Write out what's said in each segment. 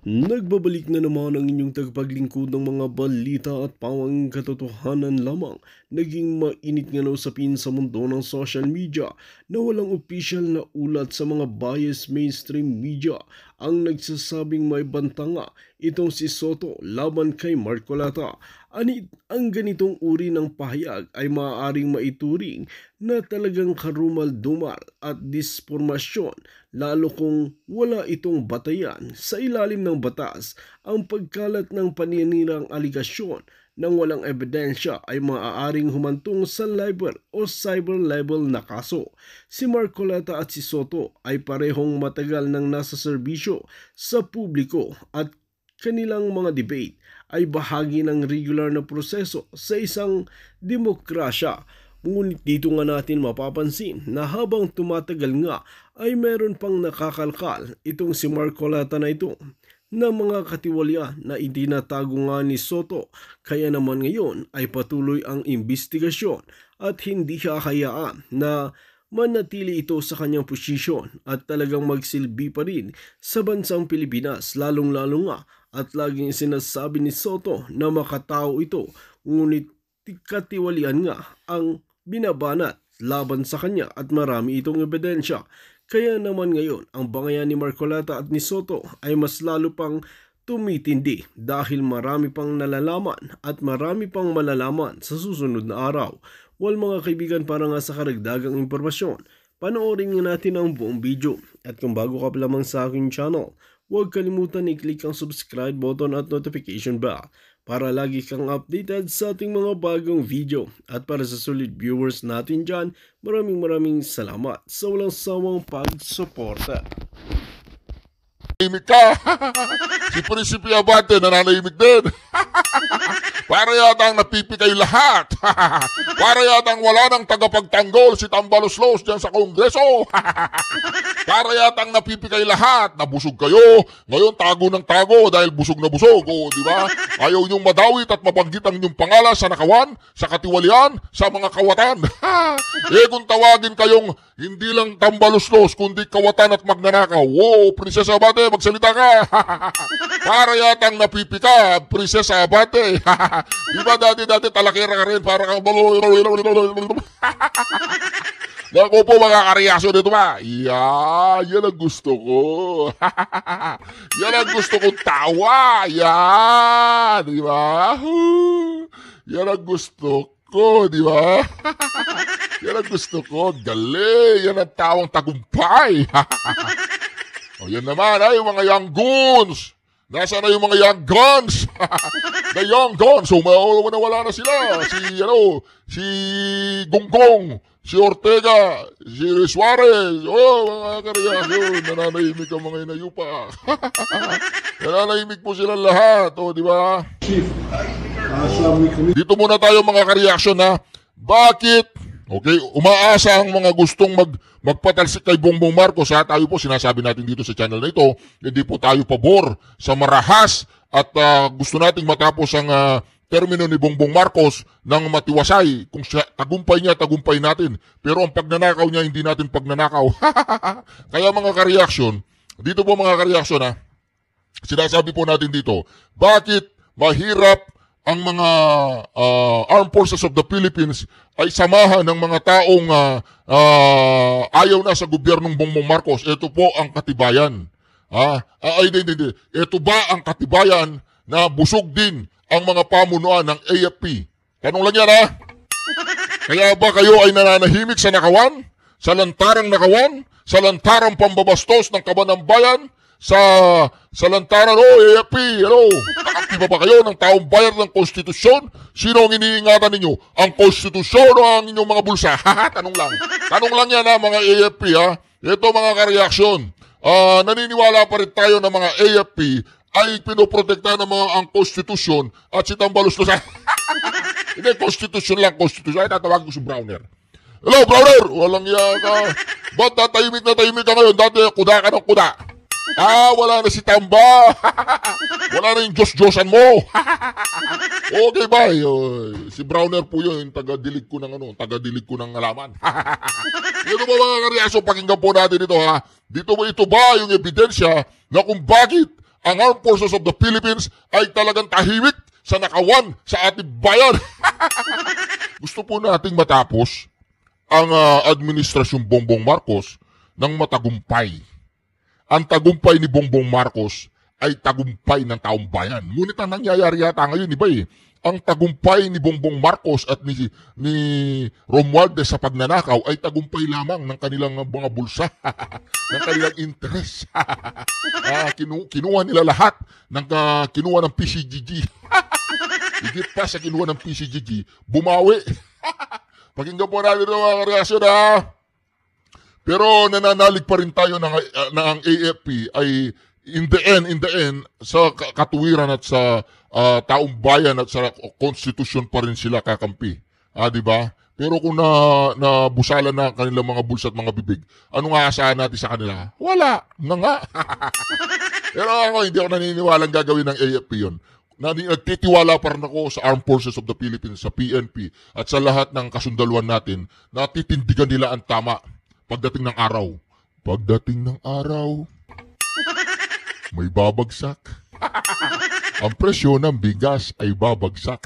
Nagbabalik na naman ang inyong tagapaglingkod ng mga balita at pawang katotohanan lamang. Naging mainit nga na usapin sa mundo ng social media na walang official na ulat sa mga bias mainstream media ang nagsasabing may banta nga itong si Soto laban kay Marcoleta. Ang ganitong uri ng pahayag ay maaaring maituring na talagang karumal-dumal at disformasyon lalo kung wala itong batayan sa ilalim ng batas. Ang pagkalat ng paninirang aligasyon ng walang ebidensya ay maaaring humantong sa libel o cyber libel na kaso. Si Marcoleta at si Soto ay parehong matagal nang nasa serbisyo sa publiko at kanilang mga debate ay bahagi ng regular na proseso sa isang demokrasya. Ngunit dito nga natin mapapansin na habang tumatagal nga ay meron pang nakakalkal itong si Marcoleta na ito na mga katiwalya na itinatago nga ni Soto. Kaya naman ngayon ay patuloy ang imbestigasyon at hindi hahayaan na manatili ito sa kanyang posisyon at talagang magsilbi pa rin sa bansang Pilipinas, lalong-lalo nga at laging sinasabi ni Soto na makatao ito, ngunit katiwalian nga ang binabanat laban sa kanya at marami itong ebidensya. Kaya naman ngayon ang bangayan ni Marcoleta at ni Soto ay mas lalo pang tumitindi dahil marami pang nalalaman at marami pang malalaman sa susunod na araw. Well mga kaibigan, para nga sa karagdagang impormasyon, panoorin nga natin ang buong video. At kung bago ka pa lamang sa aking channel, huwag kalimutan i-click ang subscribe button at notification bell para lagi kang updated sa ating mga bagong video. At para sa solid viewers natin dyan, maraming salamat sa walang sawang pagsuporta. Nananahimik ka. Si Prinsipe Abante nananahimik din. Para yatang napipi kayo lahat. Para yatang wala nang tagapagtanggol si Tambaloslos dyan sa Kongreso. Para yatang napipi kayo lahat. Nabusog kayo. Ngayon tago ng tago dahil busog na busog. O, di ba? Ayaw niyong madawit at mabanggit ang inyong pangalan sa nakawan, sa katiwalian, sa mga kawatan. Kung tawagin kayong hindi lang Tambaloslos, kundi kawatan at magnanakaw. Wow, Prinsesa Abante, magsalita ka. Para yatang napipi ka, Prinsesa Abante. Di ba dati talakira ka rin para kang naku po mga kareaksyon dito ba? Yan ang gusto ko. Yan ang gusto kong tawa. Yan, di ba? Yan ang gusto ko, di ba? Yan ang gusto ko. Galing. Yan ang tawang tagumpay. O yan naman ay yung mga young goons. Nasaan na yung mga young guns? The young guns. So wala na sila. Si Gonggong, si Ortega, si Suarez. Oh, mga kareaksyon. Nananahimik ang mga inayupa. Nananahimik po sila lahat. O, di ba? Dito muna tayo mga kareaksyon ha. Bakit? Okay, umaasa ang mga gustong magpatalsik kay Bongbong Marcos ha. Tayo po sinasabi natin dito sa channel na ito, hindi po tayo pabor sa marahas at gusto nating matapos ang termino ni Bongbong Marcos ng matiwasay. Kung tagumpay niya, tagumpay natin. Pero ang pagnanakaw niya, hindi natin pagnanakaw. Kaya mga kareaksyon, dito po mga kareaksyon ha, sinasabi po natin dito, bakit mahirap ang mga Armed Forces of the Philippines ay samahan ng mga taong ayaw na sa gobyernong Bongbong Marcos. Ito po ang katibayan. Hindi. Ito ba ang katibayan na busog din ang mga pamunuan ng AFP? Tanong lang yan ha. Kaya ba kayo ay nananahimik sa nakawan? Sa lantarang nakawan? Sa lantarang pambabastos ng kaban ng bayan? Sa lantaran, AFP, nakaktiba ba kayo ng taong bayan ng konstitusyon? Sino ang iniingatan ninyo? Ang konstitusyon o ang inyong mga bulsa? Tanong lang. Tanong lang yan ha, mga AFP ha. Ito mga kareaksyon. Naniniwala pa rin tayo na mga AFP ay pinoprotekta ng mga ang konstitusyon at si Tambaloslos. Hindi, konstitusyon lang, konstitusyon. Ay, tatawagin ko si Browner. Hello, Browner! Walang iya ka. Ba't tatahimik na tahimik ka ngayon? Dati, kuda ka ng kuda. Wala na si Tamba. Wala na yung Diyos-Diyosan mo. Okay ba? Si Browner po yun, taga-dilig ko ng alaman. Ito ba mga kareaksyon, pakinggan po natin ito ha. Ito ba yung ebidensya na kung bakit ang Armed Forces of the Philippines ay talagang tahimik sa nakawan sa ating bayan. Gusto po nating matapos ang administrasyong Bongbong Marcos ng matagumpay. Ang tagumpay ni Bongbong Marcos ay tagumpay ng taong bayan. Ngunit ang nangyayari yata ngayon, iba eh. Ang tagumpay ni Bongbong Marcos at ni Romualdez sa pagnanakaw ay tagumpay lamang ng kanilang mga bulsa, ng kanilang interes. Kinuha nila lahat ng kinuha ng PCGG. Higit pa sa kinuha ng PCGG, bumawi. Pakinggan po natin ang mga reaksyon Pero nananalig pa rin tayo na ang AFP ay in the end, sa katuwiran at sa taong bayan at sa konstitusyon pa rin sila kakampi. Di ba? Pero kung nabusalan na kanilang mga bulsa at mga bibig, ano nga asahan natin sa kanila? Wala na nga. Pero ako, hindi ako naniniwalang gagawin ng AFP yun. Nagtitiwala pa rin ako sa Armed Forces of the Philippines, sa PNP, at sa lahat ng kasundaluan natin na titindigan nila ang tama pagdating ng araw. Pagdating ng araw, may babagsak. Ang presyo ng bigas ay babagsak.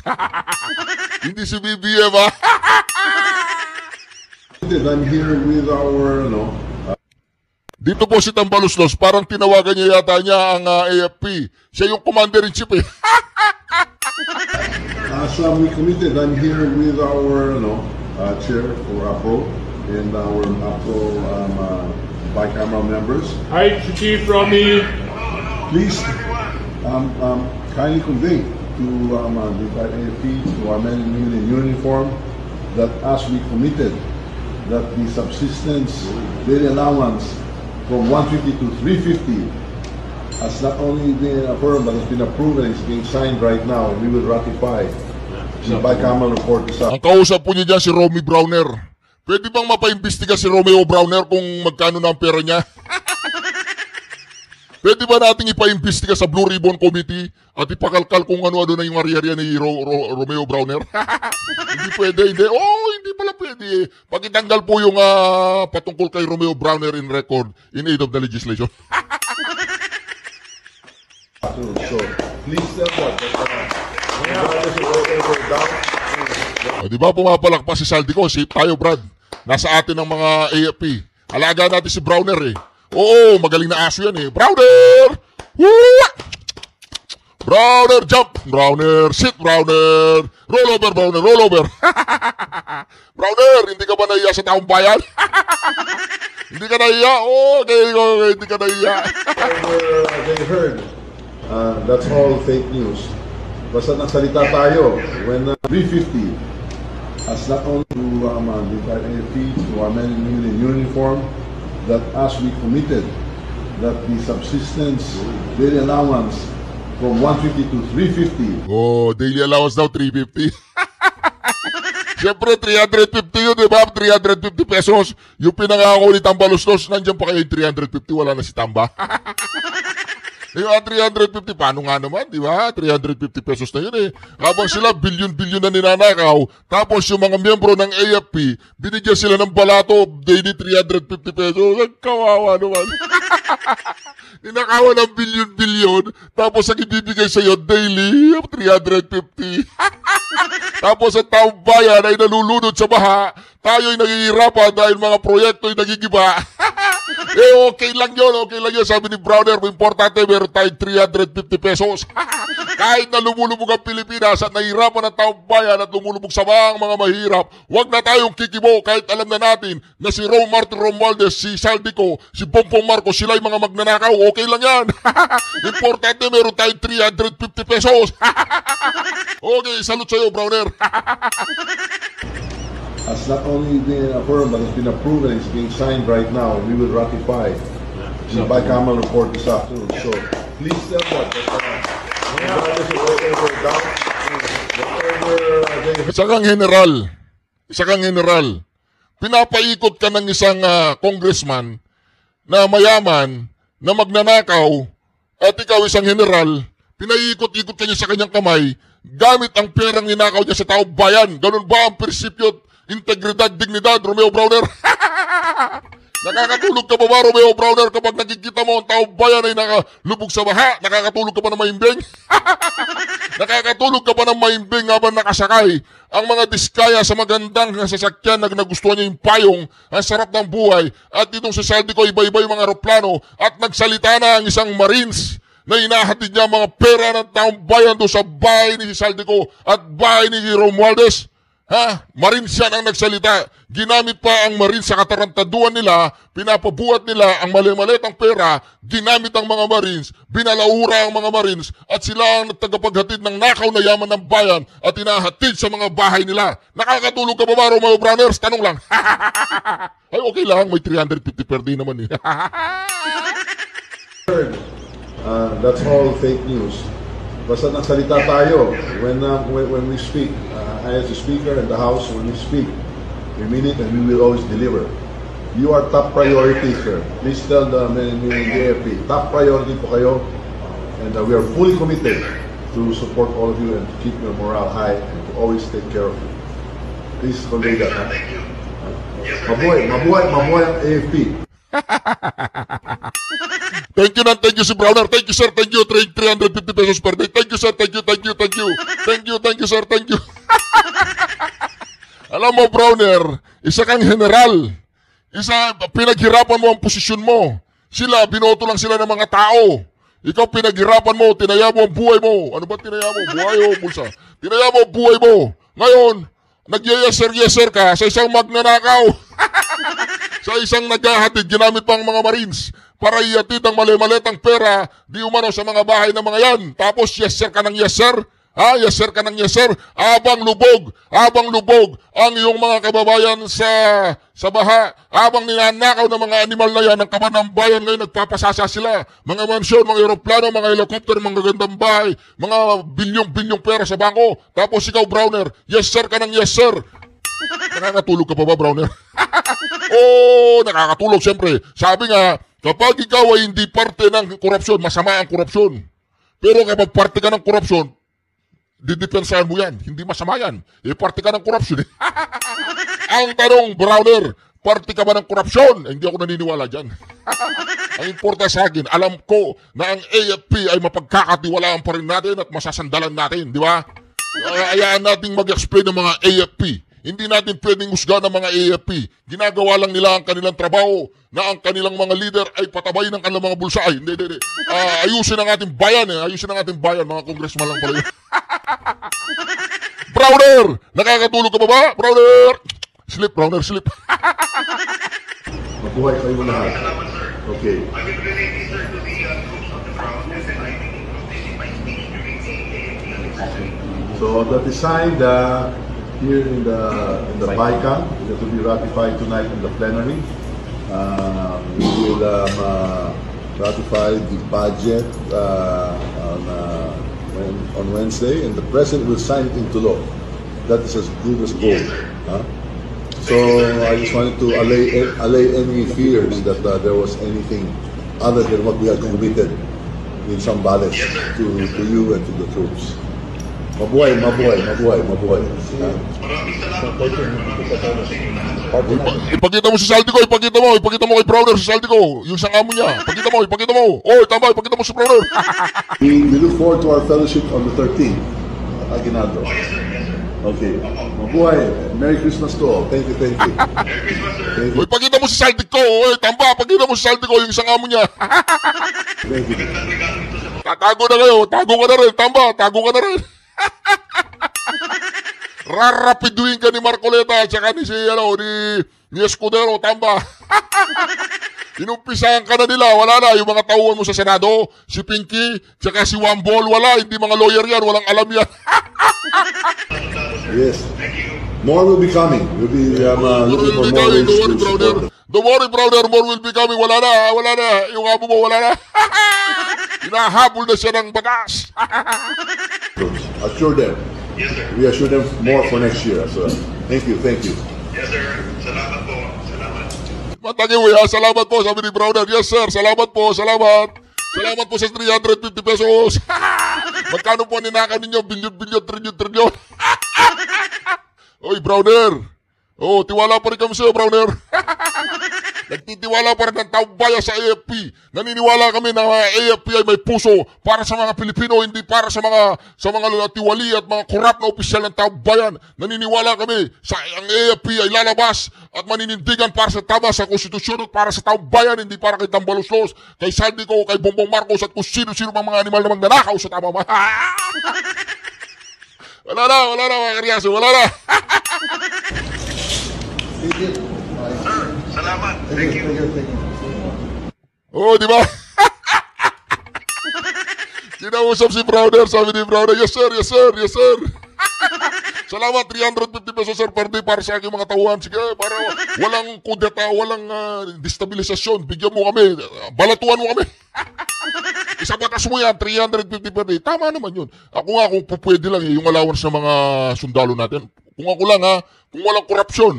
Hindi si BBM I'm here with our, Dito po si Tambaluslos, parang tinawagan niya yata niya ang AFP. Siya yung commander-in-chief eh. as we committed, I'm here with our, chair for APRO and our APRO bicameral members. Hi, Chief Romy. Please kindly convey to the AFP, to our men and women in uniform, that as we committed, that the subsistence daily allowance from 150 to 350 has not only been affirmed but has been approved and is being signed right now, and we will ratify the bicameral report this Ang kausap po niya dyan si Romy Browner. Pwede bang mapaimbestiga si Romeo Browner kung magkano na ang pera niya? Pwede ba nating ipaimbestiga sa Blue Ribbon Committee at ipakalkal kung ano-ano na yung ari-arian ni Romeo Browner? Hindi pwede, hindi. Hindi pala pwede. Pagitanggal po yung patungkol kay Romeo Browner in record in aid of the legislation. So, please tell that. Di ba pumapalakpas si Saldico? Safe tayo, Brad. Nasa atin ang mga AFP. Alaga natin si Browner eh. Oo, magaling na aso yan eh. Browner! Woo! Browner, jump! Browner, sit, Browner! Roll over, Browner, roll over! Browner, hindi ka ba nahiya sa taong bayan? Hindi ka nahiya? Okay, hindi ka nahiya. They heard, that's all fake news. Basta nagsalita tayo, when 350, as not only to the AFP, to our men and women in uniform, that as we committed, that the subsistence daily allowance from 150 to 350. Daily allowance daw 350. Siyempre 350 yun, di ba? 350 pesos. Yung pinangako ni Tambaluslos, nandiyan pa kayo yung 350, wala na si Tamba. Yung 350, paano nga naman, di ba? 350 pesos na yun eh. Habang sila bilyon-bilyon na ninanakaw, tapos yung mga miyembro ng AFP, binigyan sila ng balato, daily 350 pesos. Kawawa naman. Ninakawan ng bilyon-bilyon, tapos ang ibibigay sa'yo daily, 350. Tapos ang taong bayan ay nalulunod sa baha, tayo ay nagigirapan dahil mga proyekto ay nagigiba. Okay lang yun, sabi ni Browner, importante meron tayong 350 pesos. Kahit na lumulubog ang Pilipinas at nahihirapan ang taong bayan at lumulubog sa mga mahirap, wag na tayong kikibo kahit alam na natin na si Martin Romualdez, si Saldico, si Bongbong Marcos, sila yung mga magnanakaw, okay lang yan. Importante meron tayong 350 pesos. Okay, salute sa'yo, Browner. Has not only been affirmed but has been approved and is being signed right now. We will ratify the bicameral report this afternoon. So please tell that. Isa kang general, pinapaikot ka ng isang congressman na mayaman, na magnanakaw, at ikaw isang general, pinaikot-ikot ka niya sa kanyang kamay, gamit ang perang ninakaw niya sa taong bayan. Ganun ba ang prinsipyo, integridad, dignidad, Romeo Browner? Nakakatulog ka ba ba, Romeo Browner, kapag nakikita mo ang taong bayan ay nakalubog sa baha? Nakakatulog ka ba ng mahimbing? Nakakatulog ka ba ng mahimbing habang nakasakay? Ang mga diskaya sa magandang sasakyan na nagustuhan niya yung payong, ang sarap ng buhay, at itong si Saldico, iba-iba yung mga aeroplano, at nagsalita na ang isang Marines na inahatid niya mga pera ng taong bayan doon sa bahay ni Saldico at bahay ni Romualdez. Ha? Marines yan ang nagsalita. Ginamit pa ang Marines sa katarantaduan nila, pinapabuhat nila ang mali-malitang pera, ginamit ang mga Marines, binalaura ang mga Marines, at sila ang tagapaghatid ng nakaw na yaman ng bayan at inahatid sa mga bahay nila. Nakakatulog ka ba ba, Romeo Browners? Tanong lang. Ay, okay lang, may 350 per day naman eh. That's all fake news. Basta nagsalita tayo when we speak. I as a speaker in the House, when we speak, we mean it and we will always deliver. You are top priority, sir. Please tell the men and women in the AFP, top priority po kayo, and we are fully committed to support all of you and to keep your morale high and to always take care of you. Please convey that. Mabuhay ang AFP. Thank you si Browner. Thank you sir, thank you. 350 pesos per day. Thank you sir, thank you. Thank you sir, thank you. Alam mo Browner, isa kang general. Pinaghirapan mo ang posisyon mo. Sila, binoto lang sila ng mga tao. Ikaw pinaghirapan mo, tinaya mo ang buhay mo. Ano ba tinaya mo? Buhay o bulsa? Tinaya mo ang buhay mo. Ngayon, nag-yes-sir ka sa isang magnanakaw. Sa isang naghahatid, ginamit pang mga Marines para ihatid ang mali-malitang pera di umano sa mga bahay ng mga yan. Tapos yes sir ka ng yes sir. Ha? Yes sir ka ng yes sir. Abang lubog ang iyong mga kababayan sa baha. Abang ninanakaw ng mga animal na yan, ang kaban ng bayan ngayon nagpapasasa sila. Mga mansyon, mga aeroplano, mga helicopter, mga gandang bahay, mga bilyong-bilyong pera sa bangko. Tapos ikaw Browner, yes sir ka ng yes sir. Nakakatulog ka pa ba Browner? Oh, nakakatulog siyempre. Sabi nga, kapag ikaw ay hindi parte ng korupsyon, masama ang korupsyon. Pero kapag parte ka ng korupsyon, didepensahan mo yan. Hindi masama yan. Parte ka ng korupsyon. Ang tanong, Browner, parte ka ba ng korupsyon? Hindi ako naniniwala dyan. Ang importante sa akin, alam ko na ang AFP ay mapagkakatiwalaan pa rin natin at masasandalan natin, di ba? Hayaan natin mag-explain ng mga AFP. Hindi natin pwedeng husga ng mga AFP. Ginagawa lang nila ang kanilang trabaho na ang kanilang mga leader ay patabayin ng kanilang mga bulsa. Ay, hindi. Ayusin ang ating bayan. Ayusin ang ating bayan. Mga congressman lang pala yun. Browner! Nakakatulog ka ba? Browner! Sleep, Browner, sleep. Mabuhay kayo lahat. Okay. I will relate this sir to the troops of the ground and then I think this is my speech during the AFP. So that is signed here in the BICAM, it will be ratified tonight in the plenary. We will ratify the budget on Wednesday, and the president will sign it into law. That is as good as gold. So I just wanted to allay any fears that there was anything other than what we had committed in Zambales to you and to the troops. Mabuhay. Ipakita mo si Saldico, ipakita mo kay Browner si Saldico, yung sangamo niya. Ipakita mo. Oy, tama, ipakita mo si Browner. We look forward to our fellowship on the 13th at Aguinaldo. Okay. Mabuhay. Merry Christmas to all. Thank you. Oy, ipakita mo si Saldico. Oy, tamba, ipakita mo si Saldico, yung sangamo niya. Thank you. Tatago na kayo, tago ka na rin, tamba, tago ka na rin. Rarapiduin ka ni Marcoleta at saka ni Escudero, tamba. Inumpisahan ka na nila, wala na. Yung mga tauhan mo sa Senado, si Pinky, saka si Wambol, wala. Hindi mga lawyer yan, walang alam yan. Yes. More will be coming. We'll be looking for more ways to support them. Don't worry, brother, more will be coming. Wala na. Yung amo mo, wala na. Hinahabol na siya ng batas. Assure them. Yes, sir. We assure them more for next year as well. Thank you. Yes, sir. Salamat po. Salamat. Matagi mo ya, salamat po, sabi ni Browner. Yes, sir, salamat po. Salamat po sa 350 pesos. Magkano po ninakan ninyo? Bilyon, trilyon. Oy, Browner. Oo, tiwala pa rin kami sa'yo, Browner. Nagtitiwala pa rin ng taong bayan sa AFP. Naniniwala kami na ang AFP ay may puso para sa mga Pilipino, hindi para sa mga tiwali at mga korap na opisyal ng taong bayan. Naniniwala kami sa ang AFP ay lalabas at maninindigan para sa tama sa konstitusyon at para sa taong bayan, hindi para kay Tambaluslos, kay Saldico, kay Bongbong Marcos at kung sino-sino mga animal na magnanakaw sa tama. Wala na, mga karyaso, wala na. Thank you. Sir, salamat. Thank you. Oo, di ba? Kinausap si Browner, sabi ni Browner, yes sir. Salamat, 350 pesos sir per day para sa aking mga tauhan. Sige, para walang kudeta, walang destabilisasyon. Bigyan mo kami, balatuan mo kami. Isabatas mo yan, 350 per day. Tama naman yun. Ako nga, kung pwede lang yung allowance ng mga sundalo natin. Kung ako lang kung walang korupsyon.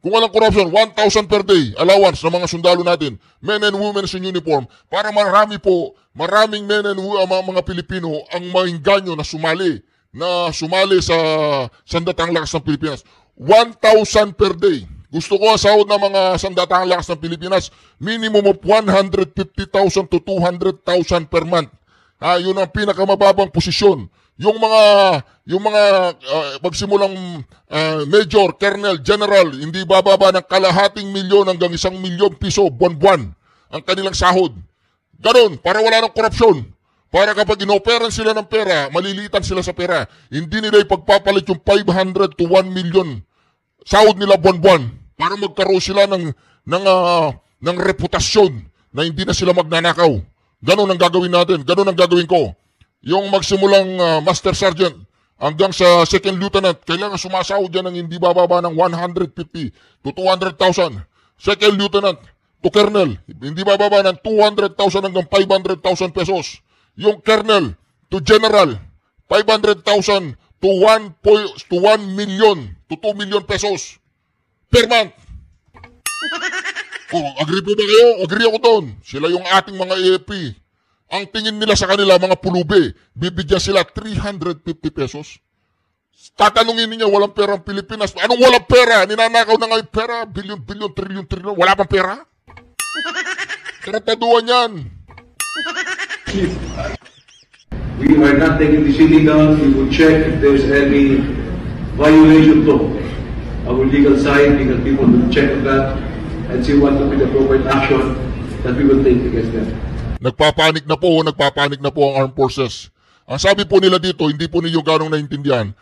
Kung walang korupsyon, 1,000 per day allowance ng mga sundalo natin, men and women in uniform, para maraming men and mga Pilipino ang maingganyo na sumali sa Sandatahang Lakas ng Pilipinas. 1,000 per day. Gusto ko ang sahod ng mga Sandatahang Lakas ng Pilipinas, minimum of 150,000 to 200,000 per month. Yun ang pinakamababang posisyon. Yung mga magsimulang major, colonel, general, hindi bababa ng kalahating milyon hanggang 1 milyon piso buwan-buwan ang kanilang sahod. Ganon, para wala ng korupsyon. Para kapag inoperan sila ng pera, malilitan sila sa pera. Hindi nila ipagpapalit yung 500 to 1 million sahod nila buwan-buwan para magkaroon sila ng reputasyon na hindi na sila magnanakaw. Ganon ang gagawin natin. Ganon ang gagawin ko. Yung magsimulang Master Sergeant hanggang sa Second Lieutenant, kailangan sumasahod dyan ng hindi bababa ng 150 to 200,000. Second Lieutenant to Colonel, hindi bababa ng 200,000 hanggang 500,000 pesos. Yung Colonel to General, 500,000 to 1 million to 2 million pesos per month. Agree po ba kayo? Agree ako doon. Sila yung ating mga AFP. Ang tingin nila sa kanila, mga pulube, bibigyan sila 350 pesos. Tatanungin niyo, walang pera ang Pilipinas. Anong walang pera? Ninanakaw na nga yung pera. Bilyon, trilyon. Wala pang pera? Trataduan yan. We are not taking this illegal. We will check if there's any violation to our legal side. Legal people will check on that and see what will be the appropriate action that we will take against them. Nagpapanik na po ang armed forces. Ang sabi po nila dito, hindi po ninyo ganong naintindihan.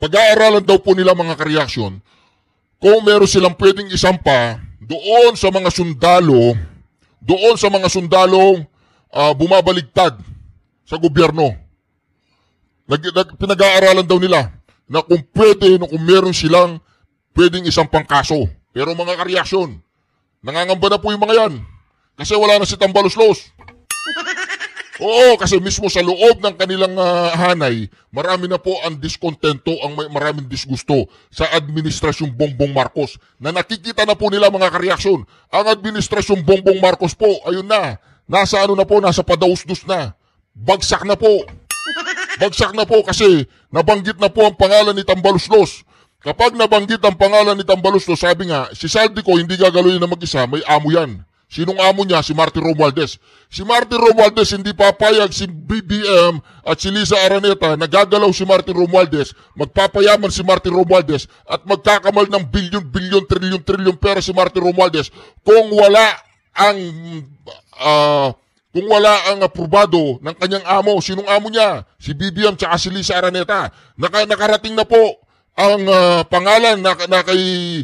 Pag-aaralan daw po nila mga ka-reaction, kung meron silang pwedeng isampa doon sa mga sundalong bumabaligtad sa gobyerno. Pinag-aaralan daw nila na kung meron silang pwedeng isampang kaso. Pero mga ka-reaction, nangangamba na po yung mga yan. Kasi wala na si Tambaluslos. Oo, kasi mismo sa loob ng kanilang hanay, marami na po ang diskontento, maraming disgusto sa administrasyong Bongbong Marcos na nakikita na po nila mga kareaksyon. Ang administrasyong Bongbong Marcos po, ayun na, nasa padausdus na. Bagsak na po kasi nabanggit na po ang pangalan ni Tambaluslos. Kapag nabanggit ang pangalan ni Tambaluslos, sabi nga, si Saldico hindi gagawin na mag-isa, may amo yan. Sinong amo niya? Si Martin Romualdez. Si Martin Romualdez hindi papayag si BBM at si Liza Araneta na gagalaw si Martin Romualdez, magpapayaman si Martin Romualdez at magkakamal ng bilyon, trilyon pera si Martin Romualdez kung wala ang aprobado ng kanyang amo. Sinong amo niya? Si BBM at si Liza Araneta. Nakarating na po ang pangalan na kay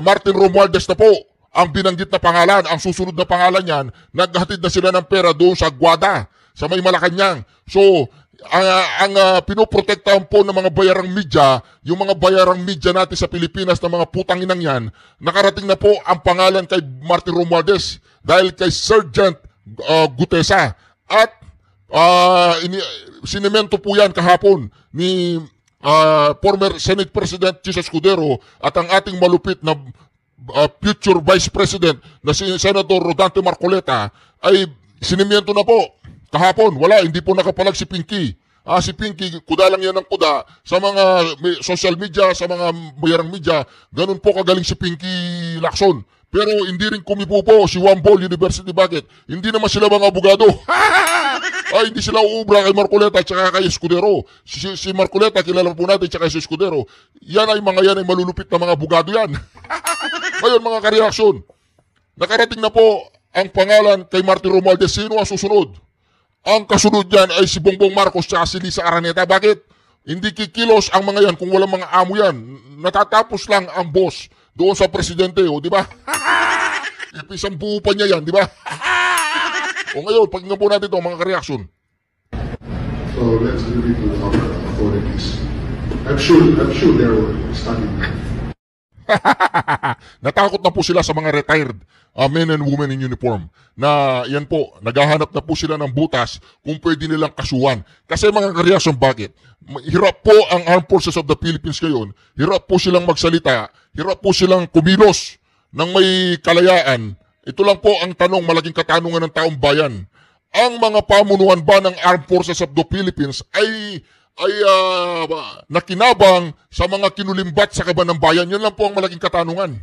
Martin Romualdez na po. Ang binanggit na pangalan, ang susunod na pangalan niyan, naghatid na sila ng pera doon sa Guada, sa may Malacanang. So, ang pinoprotektahan po ng mga bayarang media, yung mga bayarang media natin sa Pilipinas na mga putang inang yan, nakarating na po ang pangalan kay Martin Romualdez dahil kay Sergeant Gutesa. At sinemento po yan kahapon ni former Senate President Chis Escudero at ang ating malupit na future Vice President na si Senator Rodante Marcoleta ay sinimiento na po kahapon. Wala, hindi po nakapalag si Pinky. Si Pinky, kuda lang yan ng kuda sa mga social media, sa mga bayarang media. Ganun po kagaling si Pinky Lacson. Pero hindi rin kumipo po si Wambol University. Bakit? Hindi naman sila mga abogado. Hindi sila uubra kay Marcoleta at saka kay Escudero. Si Marcoleta, kilala po natin, at si Escudero. Yan ay malulupit na mga abogado yan. Ngayon mga kareaksyon, nakarating na po ang pangalan kay Martin Romualdez. Sino ang susunod? Ang kasunod yan ay si Bongbong Marcos at si Lisa Araneta. Bakit? Hindi kikilos ang mga yan kung walang mga amo yan. Natatapos lang ang boss doon sa presidente, di ba? Isang buo pa niya yan, di ba? O ngayon, pakinggan po natin ito, mga kareaksyon. So let's leave it to the authorities. I'm sure they're studying. Natakot na po sila sa mga retired men and women in uniform na yan po, naghahanap na po sila ng butas kung pwede nilang kasuhan. Kasi mga kareaksyon, bakit? Hirap po ang Armed Forces of the Philippines ngayon, hirap po silang magsalita, hirap po silang kumilos ng may kalayaan. Ito lang po ang tanong, malaking katanungan ng taong bayan. Ang mga pamunuan ba ng Armed Forces of the Philippines ay nakinabang sa mga kinulimbat sa kaban ng bayan? Yan lang po ang malaking katanungan.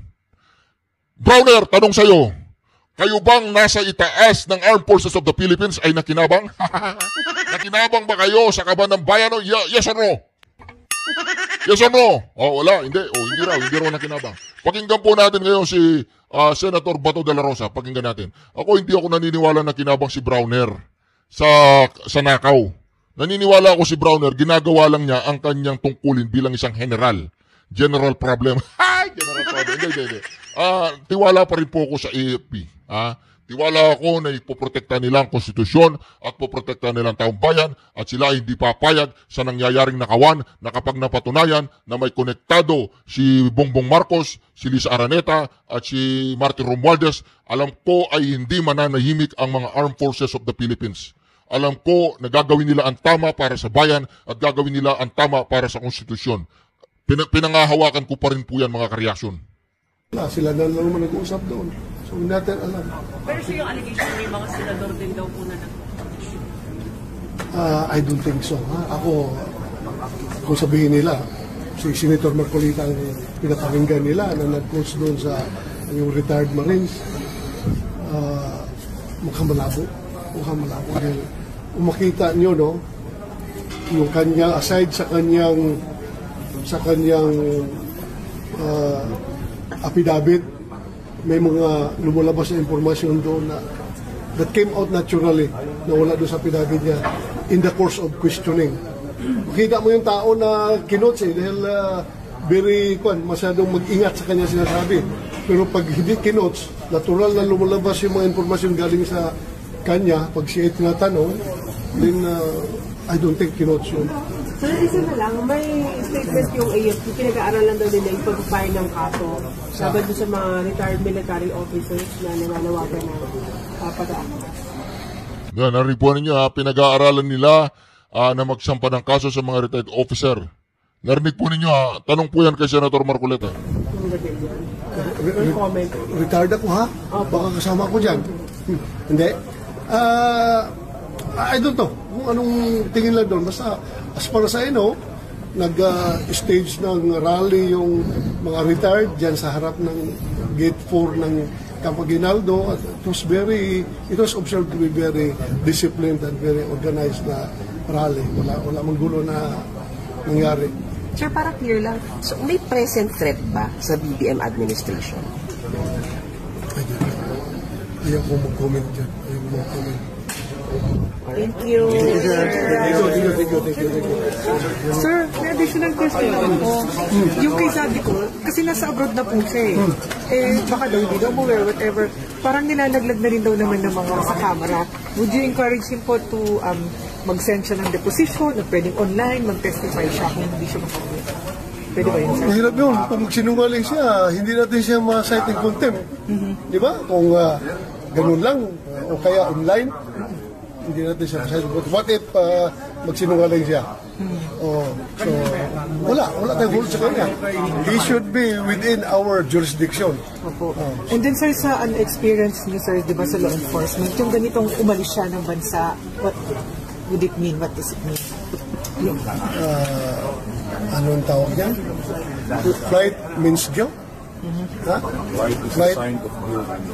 Browner, tanong sa'yo, kayo bang nasa itaas ng Armed Forces of the Philippines ay nakinabang? Nakinabang ba kayo sa kaban ng bayan? Yes or no? Yes or no? Wala, hindi. Hindi raw nakinabang. Pakinggan po natin ngayon si Senator Bato de la Rosa. Pakinggan natin. Hindi ako naniniwala na kinabang si Browner sa nakaw. Naniniwala ako si Browner, ginagawa lang niya ang kanyang tungkulin bilang isang general. General problem. General problem. Hindi. Tiwala pa rin po ako sa AFP. Tiwala ako na ipoprotekta nila ang konstitusyon at poprotekta nila ang taong bayan at sila ay hindi papayag sa nangyayaring nakawan na kapag napatunayan na may konektado si Bongbong Marcos, si Lisa Araneta at si Martin Romualdez, alam ko ay hindi mananahimik ang mga Armed Forces of the Philippines. Alam ko na gagawin nila ang tama para sa bayan at gagawin nila ang tama para sa konstitusyon. Pinangahawakan ko pa rin po yan, mga kareaksyon. Sila na lang naman nag-uusap doon. So, hindi natin alam. Pero sa yung allegation, may mga senador din daw po na I don't think so. Ako, kung sabihin nila, si Senator Marcolita ang pinapakinggan nila na nag-post doon sa yung retired Marines, mukhang malabo. Dahil umakita nyo, no, yung kanya, aside sa kanyang affidavit, may mga lumulabas na impormasyon doon na that came out naturally na wala doon sa affidavit niya in the course of questioning. Makita mo yung tao na kinots dahil masyadong mag-ingat sa kanya sinasabi. Pero pag hindi kinots, natural na lumulabas yung mga impormasyon galing sa kanya, pag siya tinatanong, then I don't think kinots yun. So, isa na lang, may statement yung AFP, pinag-aaralan daw nila yung pag-file ng kaso laban doon sa mga retired military officers na nananawagan na pag-aaralan. Narinig po ninyo, pinag-aaralan nila na magsampa ng kaso sa mga retired officer. Narinig po ninyo, tanong po yan kay Senator Marcoleta. Comment. Retired ako, ha? Baka kasama ko dyan. Hindi. I don't know kung anong tingin lang doon. Basta, as far as I know, nag-stage ng rally yung mga retired dyan sa harap ng Gate 4 ng Campo Aguinaldo. It was observed to be very disciplined and very organized na rally. Wala mang gulo na nangyari. Sir, para clear lang, so may present threat ba sa BBM administration? Ayaw ko mag-comment dyan. Thank you. Thank you. Sir, may additional question ako. Yung kay Sabi ko, kasi nasa abroad na po siya baka daw hindi daw aware, whatever. Parang nilalaglag na rin daw naman ng mga sa camera. Would you encourage him po to mag-send siya ng deposition, na pwedeng online, mag-testify siya kung hindi siya makauwi? Pwede ba yun, sir? Mahirap yun. Kung magsinungaling siya, hindi natin siya ma-cite in contempt. Di ba? Kung ganun lang, o kaya online, hindi natin siya ma-cite in contempt. What if magsinungaling siya? So, wala tayong hold sa kanya. He should be within our jurisdiction. And then, sir, sa experience niyo, sir, di ba sa law enforcement, yung ganitong umalis siya ng bansa, what would it mean? What does it mean? anong tawag niyan? Flight means guilt? Ha?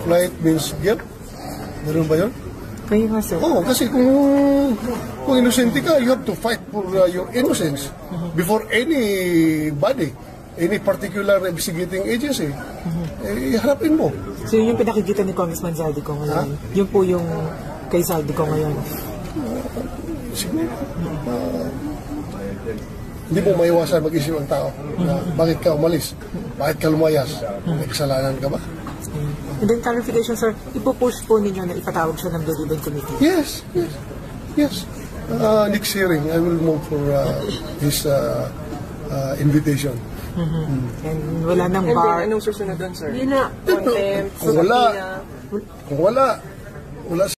Flight means guilt? Meron ba yun? Kaya nga, sir. Oo, kasi kung innocent ka, you have to fight for your innocence before anybody, any particular investigating agency. Harapin mo. So yun yung pinakikita ni Congressman Zaldico ngayon? Yun po yung kay Zaldico ngayon? Siguro. Hindi mo maiwasan mag-isip ang tao na bakit ka umalis, bakit ka lumayas, may kasalanan ka ba? And then clarification, sir, ipupush po ninyo na ipatawag siya ng Blue Ribbon Committee? Yes. Next hearing, I will move for his invitation. And wala nang bar. Anong susunod doon, sir? Yun na, contempt, Kung wala